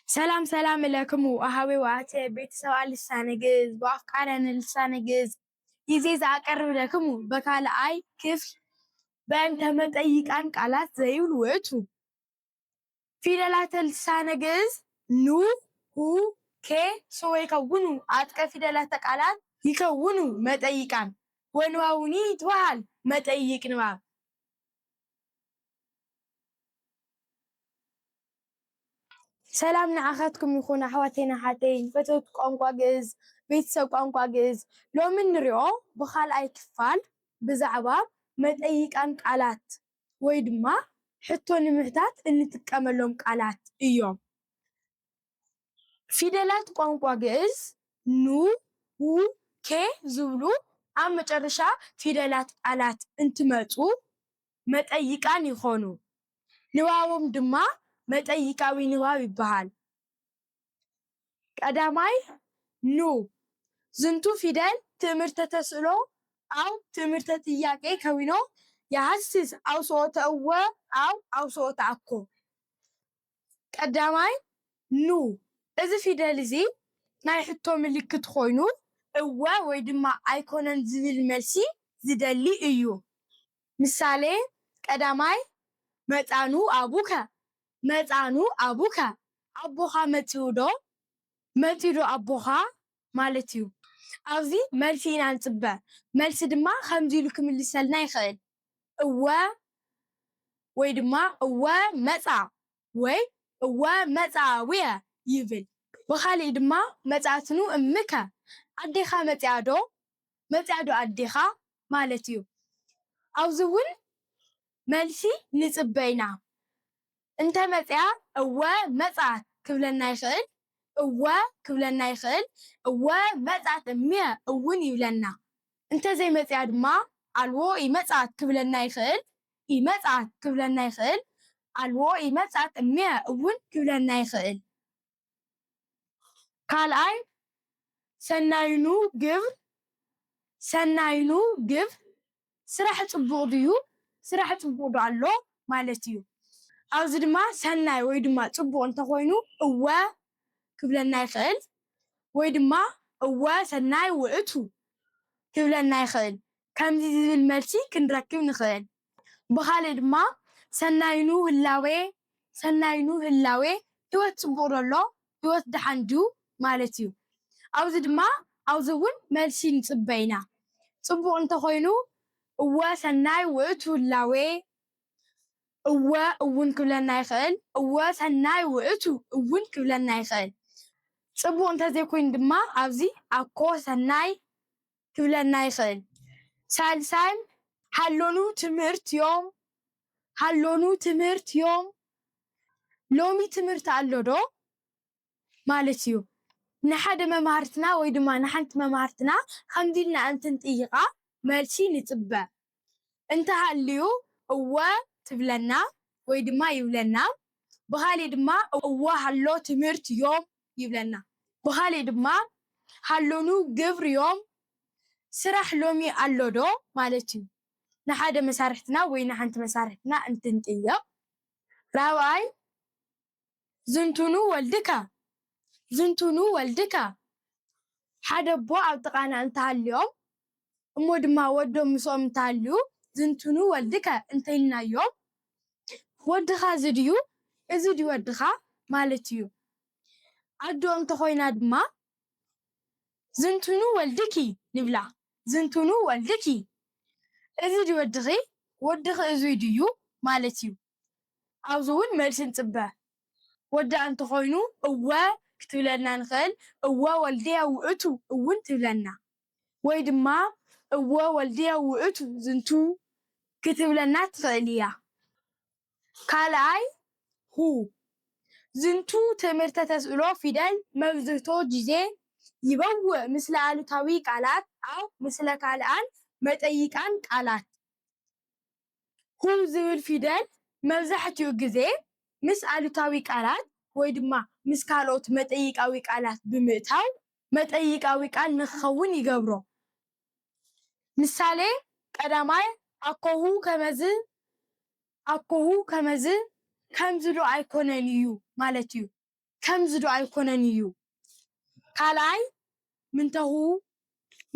سلام سلام لكم وأهوي وعاتي بيت سواء لسانة جز وأفكار لسانة جز يزيز أقرب لكم بكال أي كيف بان تمت أي كان قالات زي الوقتو في دلات لسانة جز نو هو كي سو يكونوا أتك في دلات قالات يكونوا مت أي كان ونواوني توال مت أي كنوا سلام نعاختكم يخون أحواتينا حاتين فتوت قنقوا جز بيتسو قنقوا جز لو من نريو بخال أي كفال بزعبا متأيك عن قالات ويدما حتو نمهتات اللي تتكاملهم قالات إيوم فيدلات قنقوا جز نو و كي زولو عم مجرشا فيدلات قالات انتمتو متأيك عن يخونو نواوم دما متأيكاوي نواوي بحال ቀዳማይ ኑ ዝንቱ ፊደል ትምህርተ ተስዕሎ أو ትምህርተ ጥያቄ ከዊኖ يحسس أوصوت أو أوصوت أكو ቀዳማይ ኑ እዚ ፊደል እዚ ናይ ሕቶ ምልክት ኮይኑ እወ ወይ ድማ ኣይኮነን ዝብል መልሲ ዝደሊ እዩ ምሳሌ ቀዳማይ መፃኑ ኣቡከ መፃኑ ኣቡከ ኣቦኻ መፂኡ ዶ መፂዶ ኣቦኻ ማለት እዩ ኣብዚ መልሲ ኢና ንፅበ መልሲ ድማ ከምዚ ኢሉ ክምልሰልና ይኽእል እወ ወይ ድማ እወ መፃ ወይ እወ መፃውየ ይብል ብኻሊእ ድማ መፃትኑ እምከ ኣዴኻ መፂኣ ዶ ኣዴኻ ማለት እዩ ኣብዚ እውን መልሲ ንፅበ ኢና እንተመፅያ እወ መፃት ክብለና ይኽእል እወ ክብለና ይኽእል እወ መፃት እምየ እውን ይብለና እንተዘይመፅያ ድማ ኣልዎ ይመፃት ክብለና ይኽእል ይመፃት ክብለና ይኽእል ኣልዎ ይመፃት እምየ እውን ክብለና ይኽእል ካልኣይ ሰናይኑ ግብር ስራሕ ፅቡቕ ድዩ ስራሕ ፅቡቕ ዶ ኣሎ ማለት እዩ ኣብዚ ድማ ሰናይ ወይ ድማ ፅቡቕ እንተኾይኑ እወ ክብለና ይኽእል ወይ ድማ እወ ሰናይ ውእቱ ክብለና ይኽእል ከምዚ ዝብል መልሲ ክንረክብ ንኽእል ብኻሊእ ድማ ሰናይኑ ህላዌ ሂወት ፅቡቕ ዶ ኣሎ ሂወት ደሓን ድዩ ማለት እዩ ኣብዚ ድማ ኣብዚ እውን መልሲ ንፅበ ኢና ፅቡቕ እንተኾይኑ እወ ሰናይ ውእቱ ህላዌ እወ እውን ክብለና ይኽእል እወ ሰናይ ውእቱ እውን ክብለና ይኽእል ፅቡቕ እንተዘይኮይኑ ድማ ኣብዚ ኣኮ ሰናይ ክብለና ይኽእል ሳልሳይ ሃሎኑ ትምህርቲ ዮም ሎሚ ትምህርቲ ኣሎ ዶ ማለት እዩ ንሓደ መምሃርትና ወይ ድማ ንሓንቲ መምሃርትና ከምዚ ኢልና እንትንጥይቓ መልሲ ንፅበ እንተሃልዩ እወ ትብለና ወይ ድማ ይብለና ብኻሊእ ድማ እወ ሃሎ ትምህርቲ ዮም ይብለና ብኻሊእ ድማ ሃሎኑ ግብሪ ዮም ስራሕ ሎሚ ኣሎ ዶ ማለት እዩ ንሓደ መሳርሕትና ወይ ንሓንቲ መሳርሕትና እንትንጥይቕ ራብኣይ ዝንቱኑ ወልድከ ሓደ ኣቦ ኣብ ጥቓና እንተሃልዮም እሞ ድማ ወዶም ምስኦም እንተሃልዩ ዝንቱኑ ወልድከ እንተኢልናዮም ወድኻ እዚ ድዩ እዚ ድዩ ወድኻ ማለት እዩ ኣዶ እንተኾይና ድማ ዝንቱኑ ወልድኪ ንብላ ዝንቱኑ ወልድኪ እዚ ድዩ ወድኺ እዚ ድዩ ማለት እዩ ኣብዚ እውን መልሲ ንፅበ ወዳ እንተኾይኑ እወ ክትብለና ንኽእል እወ ወልድየ ውእቱ እውን ትብለና ወይ ድማ እወ ወልድየ ውእቱ ዝንቱ ክትብለና ትኽእል እያ ካልኣይ ዝንቱ ትምህርተ ተስዕሎ ፊደል መብዛሕትኡ ግዜ ይበውእ ምስለ ኣሉታዊ ቃላት ኣው ምስለ ካልኣን መጠይቃን ቃላት ዝብል ፊደል መብዛሕትኡ ግዜ ምስ ኣሉታዊ ቃላት ወይ ድማ ምስ ካልኦት መጠይቃዊ ቃላት ብምእታው መጠይቃዊ ቃል ንክኸውን ይገብሮ ምሳሌ ቀዳማይ ኣኮሁ ከመዝ ከምዚ ዶ ኣይኮነን እዩ ማለት እዩ ከምዝዶ ኣይኮነን እዩ ካልኣይ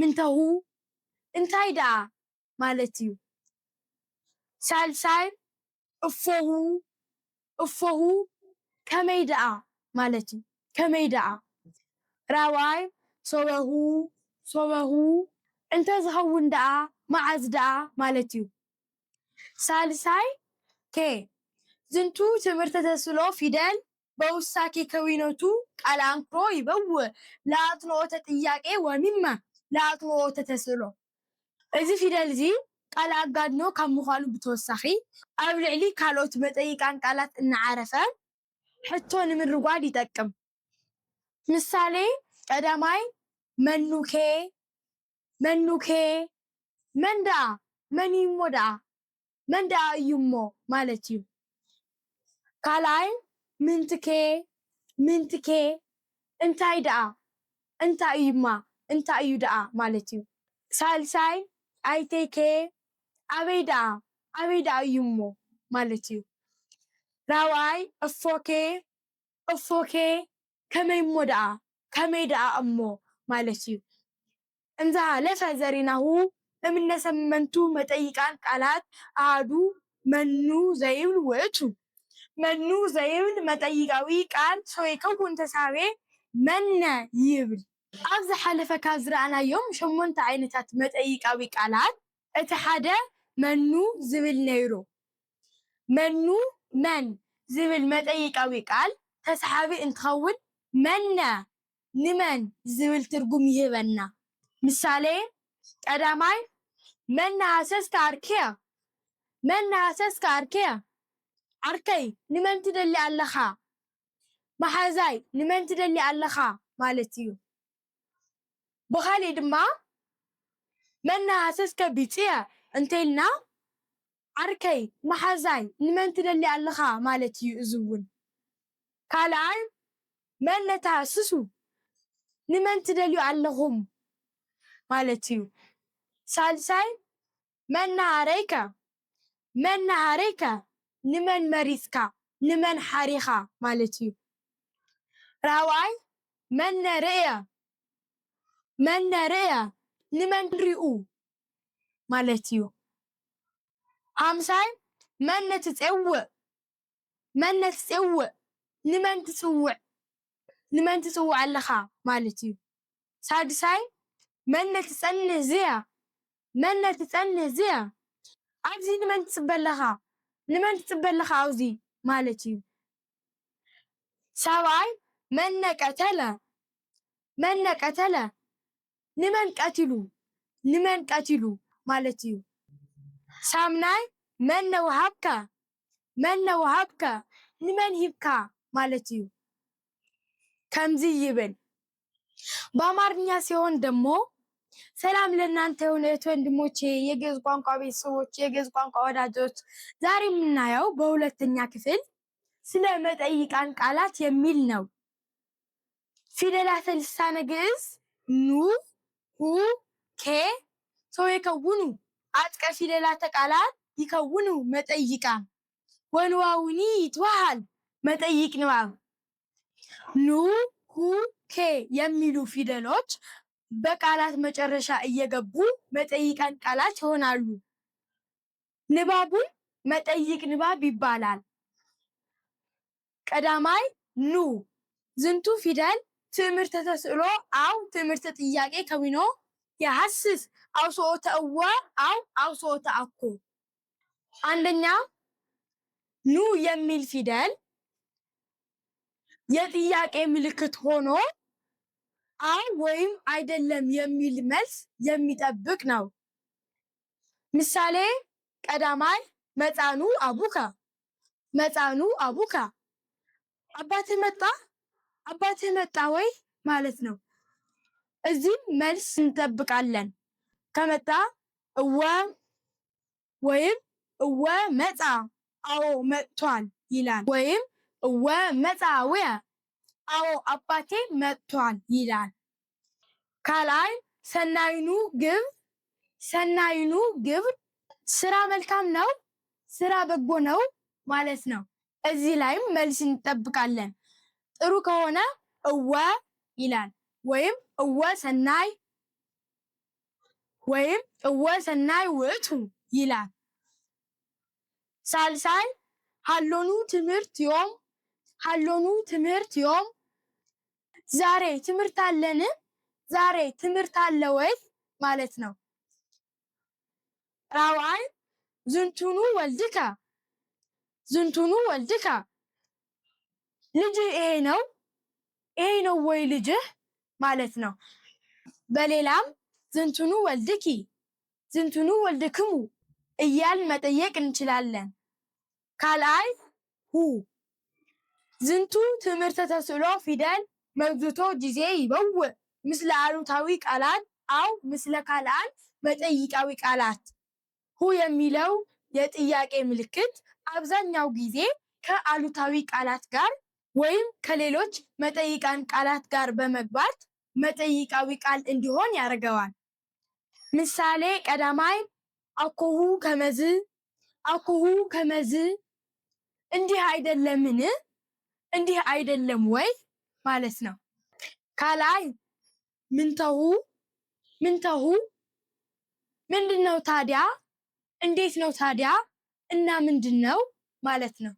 ምንተሁ እንታይ ደኣ ማለት እዩ ሳልሳይ እፎሁ ከመይ ደኣ ማለት እዩ ከመይ ደኣ ራብዓይ ሶበሁ እንተዝኸውን ደኣ መዓዝ ደኣ ማለት እዩ ሳልሳይ ኬ ዝንቱ ትምህርተ ተስእሎ ፊደል በውሳኬ ከዊነቱ ቃል አንክሮ ይበውዕ ለአጽንዖተ ጥያቄ ወሚመ ለአጽንዖተ ተስእሎ እዚ ፊደል እዚ ቃል አጋድኖ ካብ ምዃኑ ብተወሳኺ ኣብ ልዕሊ ካልኦት መጠይቃን ቃላት እናዓረፈ ሕቶ ንምርጓድ ይጠቅም ምሳሌ ቀዳማይ መኑኬ መን ደኣ መን እዩ እሞ ደኣ መን ደኣ እዩ እሞ ማለት እዩ ካልኣይ ምንትኬ እንታይ ደኣ እንታይ እዩማ እንታይ እዩ ደኣ ማለት እዩ ሳልሳይ ኣይተይኬ ኣበይ ደኣ እዩ እሞ ማለት እዩ ራብዓይ እፎኬ ከመይ እሞ ደኣ ከመይ ደኣ እሞ ማለት እዩ እንዝሃለፈ ዘሪናሁ እምነ ሰመንቱ መጠይቃን ቃላት አሃዱ መኑ ዘይብል ውእቱ መኑ ዘይብል መጠይቃዊ ቃል ሰው ይከውን ተሳቤ መነ ይብል ኣብ ዝሓለፈ ካብ ዝረኣናዮም 8 ዓይነታት መጠይቃዊ ቃላት እቲ ሓደ መኑ ዝብል ነይሩ መኑ መን ዝብል መጠይቃዊ ቃል ተሰሓቢ እንትኸውን መነ ንመን ዝብል ትርጉም ይህበና ምሳሌ ቀዳማይ መን ሃሰስከ ኣርክያ ዓርከይ ንመን ትደሊ ኣለኻ መሓዛይ ንመን ትደሊ ኣለኻ ማለት እዩ ብኻሊእ ድማ መን ሃሰስከ ቢፅየ እንተኢልና ዓርከይ መሓዛይ ንመን ትደሊ ኣለኻ ማለት እዩ እዚ እውን ካልኣይ መን ተሃስሱ ንመን ትደልዩ ኣለኹም ማለት እዩ ሳልሳይ መን ሃረይከ ንመን መሪፅካ ንመን ሓሪኻ ማለት እዩ ራብዓይ መነ ርእየ ንመን ሪኡ ማለት እዩ ሓምሳይ መነ ትፀውዕ ንመን ትፅውዕ ኣለኻ ማለት እዩ ሳድሳይ መነ ትጸንህ ዝያ ኣብዚ ንመን ትጽበ ኣለኻ ኣብዚ ማለት እዩ ሳብዓይ መነ ቀተለ ንመን ቀቲሉ ማለት እዩ ሳምናይ መነ ወሃብከ ንመን ሂብካ ማለት እዩ ከምዚ ይብል በአማርኛ ሲሆን ደግሞ ሰላም ለእናንተ የሆነ እህት ወንድሞቼ የግዕዝ ቋንቋ ቤተሰቦች የግዕዝ ቋንቋ ወዳጆች ዛሬ የምናየው በሁለተኛ ክፍል ስለ መጠይቃን ቃላት የሚል ነው ፊደላተ ልሳነ ግዕዝ ኑ ሁ ኬ ሰው የከውኑ አጥቀ ፊደላተ ቃላት ይከውኑ መጠይቃን ወንዋውኒ ይትበሃል መጠይቅ ንባብ ኑ ሁ ኬ የሚሉ ፊደሎች በቃላት መጨረሻ እየገቡ መጠይቃን ቃላት ይሆናሉ ንባቡን መጠይቅ ንባብ ይባላል ቀዳማይ ኑ ዝንቱ ፊደል ትምህርተ ተስእሎ አው ትምህርተ ጥያቄ ከዊኖ የሐስስ አውስኦተ እወ አው አውስኦተ አኮ አንደኛ ኑ የሚል ፊደል የጥያቄ ምልክት ሆኖ አይ ወይም አይደለም የሚል መልስ የሚጠብቅ ነው ምሳሌ ቀዳማይ መጻኑ አቡከ አባትህ መጣ ወይ ማለት ነው እዚህም መልስ እንጠብቃለን ከመጣ እወ ወይም እወ መጻ አዎ መጥቷል ይላል ወይም እወ መጻውየ አዎ አባቴ መጥቷል ይላል ካልአይ ሰናይኑ ግብር ስራ መልካም ነው ስራ በጎ ነው ማለት ነው እዚህ ላይም መልስ እንጠብቃለን ጥሩ ከሆነ እወ ይላል ወይም እወ ሰናይ ውእቱ ይላል። ሳልሳይ ሃሎኑ ትምህርት ዮም ዛሬ ትምህርት አለን? ዛሬ ትምህርት አለ ወይ ማለት ነው። ራብዓይ ዝንቱኑ ወልድከ ልጅህ ይሄ ነው ወይ ልጅህ ማለት ነው። በሌላም ዝንቱኑ ወልድክሙ እያል መጠየቅ እንችላለን። ካልአይ ሁ ዝንቱ ትምህርተ ተስዕሎ ፊደል መግዝቶ ጊዜ ይበውእ ምስለ አሉታዊ ቃላት አው ምስለ ካልአን መጠይቃዊ ቃላት። ሁ የሚለው የጥያቄ ምልክት አብዛኛው ጊዜ ከአሉታዊ ቃላት ጋር ወይም ከሌሎች መጠይቃን ቃላት ጋር በመግባት መጠይቃዊ ቃል እንዲሆን ያደርገዋል። ምሳሌ ቀዳማይ አኮሁ ከመዝ እንዲህ አይደለምን? እንዲህ አይደለም ወይ ማለት ነው። ካልአይ ምንተሁ ምንድነው ታዲያ? እንዴት ነው ታዲያ? እና ምንድነው ማለት ነው።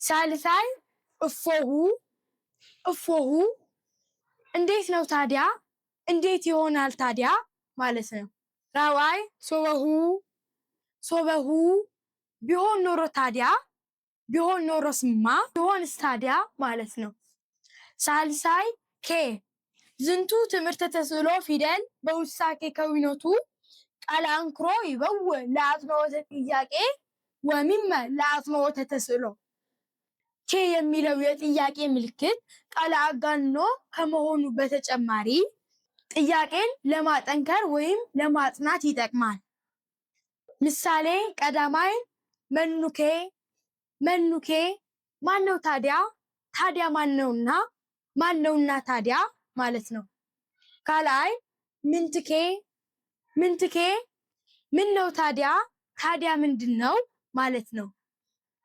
ሳልሳይ እፎሁ እንዴት ነው ታዲያ? እንዴት ይሆናል ታዲያ ማለት ነው። ራብዓይ ሶበሁ ቢሆን ኖሮ ታዲያ ቢሆን ኖሮስማ ቢሆንስ ታዲያ ማለት ነው። ሳልሳይ ኬ ዝንቱ ትምህርተ ተስዕሎ ፊደል በውሳኬ ከዊኖቱ ቃል አንክሮ ይበውእ ለአጽንዖተ ጥያቄ ወሚመ ለአጽንዖተ ተስዕሎ። ኬ የሚለው የጥያቄ ምልክት ቃል አጋኖ ከመሆኑ በተጨማሪ ጥያቄን ለማጠንከር ወይም ለማጽናት ይጠቅማል። ምሳሌ ቀዳማይ መኑኬ ማነው ታዲያ? ታዲያ ማነውና ታዲያ ማለት ነው። ካልአይ ምንትኬ ምን ነው ታዲያ? ታዲያ ምንድነው ማለት ነው።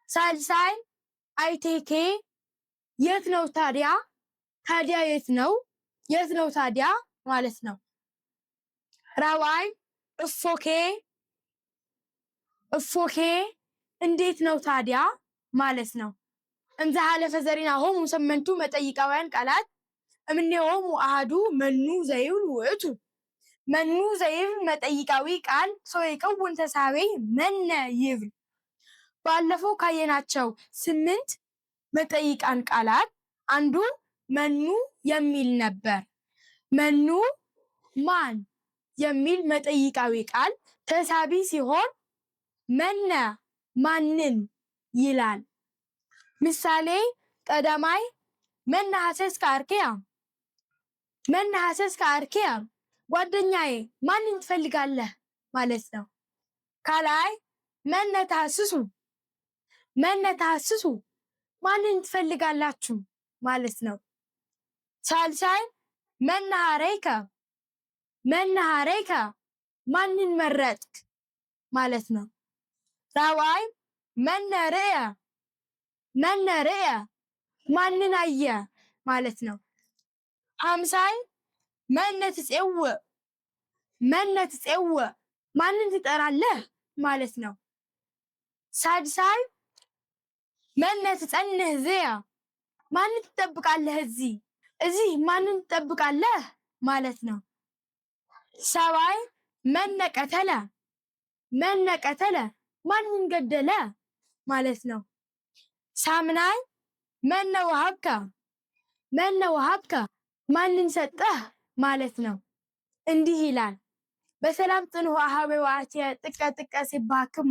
ሳልሳይ አይቴኬ የት ነው ታዲያ? ታዲያ የት ነው ታዲያ ማለት ነው። ራብዓይ እፎኬ እንዴት ነው ታዲያ ማለት ነው። እንዘ ሀለፈ ዘሪናሆሙ ሰመንቱ መጠይቃውያን ቃላት እምኔሆሙ አሃዱ መኑ ዘይብል ውእቱ። መኑ ዘይብል መጠይቃዊ ቃል ሰው የከውን ተሳቤይ መነ ይብል። ባለፈው ካየናቸው 8 መጠይቃን ቃላት አንዱ መኑ የሚል ነበር። መኑ ማን የሚል መጠይቃዊ ቃል ተሳቢ ሲሆን መነ ማንን ይላል። ምሳሌ ቀዳማይ መነ ሐሰስከ አርክያ ጓደኛዬ ማንን ትፈልጋለህ ማለት ነው። ካልአይ መነ ተሐስሱ ማንን ትፈልጋላችሁ ማለት ነው። ሳልሳይ መነ ሀረይከ ማንን መረጥክ ማለት ነው። ራብዓይ መነ ርእየ ማንን አየ ማለት ነው። ሐምሳይ መነ ትጼውእ ማንን ትጠራለህ ማለት ነው። ሳድሳይ መነ ትጸንህ ዝየ ማንን ትጠብቃለህ እዚህ ማንን ትጠብቃለህ ማለት ነው። ሰብዓይ መነ ቀተለ ማንን ገደለ ማለት ነው። ሳምናይ መነ ወሀብከ ማንን ሰጠህ ማለት ነው። እንዲህ ይላል። በሰላም ጽንሑ አኀበ ወአርትየ ጥቀ ሲባክሙ